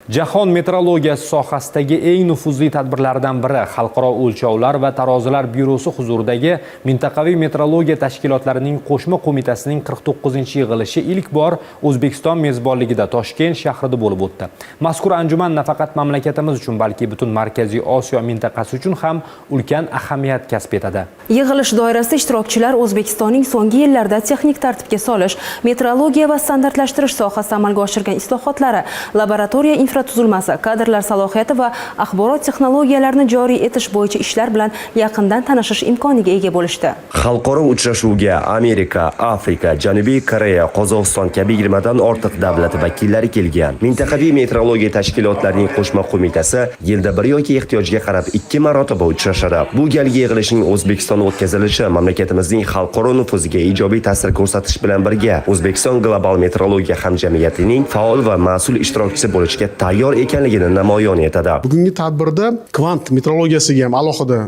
Jahon metrologiyasi sohasidagi eng nufuzli tadbirlardan biri Xalqaro o'lchovlar va tarozilar byurosi huzuridagi mintaqaviy metrologiya tashkilotlarining qo'shma qo'mitasining 49-yig'ilishi ilk bor O'zbekiston mezbonligida Toshkent shahrida bo'lib o'tdi. Mazkur anjuman nafaqat mamlakatimiz uchun, balki butun Markaziy Osiyo mintaqasi uchun ham ulkan ahamiyat kasb etadi. Yig'ilish doirasida ishtirokchilar O'zbekistonning so'nggi yillarda texnik tartibga solish, metrologiya va standartlashtirish sohasida amalga oshirgan islohotlari, laboratoriya infratuzilmasi, kadrlar salohiyati va axborot texnologiyalarini joriy etish bo'yicha ishlar bilan yaqindan tanishish imkoniga ega bo'lishdi. Xalqaro uchrashuvga Amerika, Afrika, Janubiy Koreya, Qozog'iston kabi 20 dan ortiq davlat vakillari kelgan. Mintaqaviy metrologiya tashkilotlarining qo'shma qo'mitasi yilda bir yoki ehtiyojga qarab 2 marotaba uchrashadi. Bu galgi yig'ilishning O'zbekistonda o'tkazilishi mamlakatimizning xalqaro nufuziga ijobiy ta'sir ko'rsatish bilan birga O'zbekiston global metrologiya hamjamiyatining faol va mas'ul ishtirokchisi bo'lishga tayyor ekanligini namoyon etadi. Bugungi tadbirda kvant metrologiyasiga ham alohida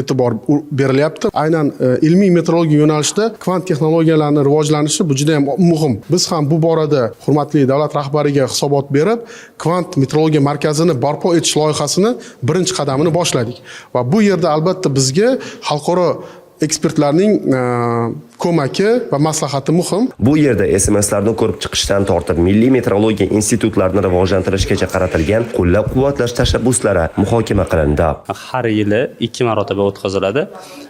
e'tibor berilyapti. Aynan ilmiy metrologiya yo'nalishida kvant texnologiyalarining rivojlanishi bu juda ham muhim. Biz ham bu borada hurmatli davlat rahbariga hisobot berib, kvant metrologiya markazini barpo etish loyihasini birinchi qadamini boshladik. Va bu yerda albatta bizga xalqaro ekspertlarning ko'magi va maslahati muhim. Bu yerda SMSlarni ko'rib chiqishdan tortib milliy metrologiya institutlarini rivojlantirishgacha qaratilgan qo'llab-quvvatlash tashabbuslari muhokama qilindi. Har yili 2 marotaba o'tkaziladi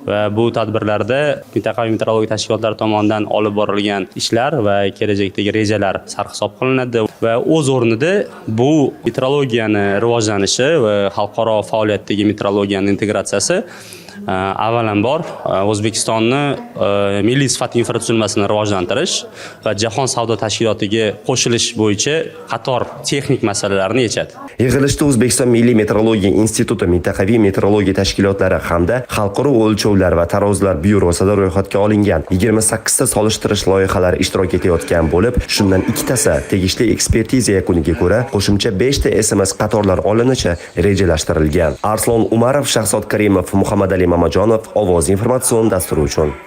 va bu tadbirlarda mintaqaviy metrologiya tashkilotlari tomonidan olib borilgan ishlar va kelajakdagi rejalar sarhisob qilinadi va o'z o'rnida bu metrologiyani rivojlanishi va xalqaro faoliyatdagi metrologiyaning integratsiyasi avvalambor O'zbekistonni milliy sifat infratuzilmasini rivojlantirish va jahon savdo tashkilotiga qo'shilish bo'yicha qator texnik masalalarni yechadi. Yig'ilishda O'zbekiston Milliy metrologiya instituti, mintaqaviy metrologiya tashkilotlari hamda Xalqaro o'lchovlar va tarozilar byurosida ro'yxatga olingan 28 ta solishtirish loyihalari ishtirok etayotgan bo'lib, shundan 2 tasi tegishli ekspertiza yakuniga ko'ra qo'shimcha 5 ta SMS qatorlar olinishi rejalashtirilgan. Arslon Umarov, Shahzod Karimov, Muhammadali Mamajonov, Ovoz informatsion dasturi uchun.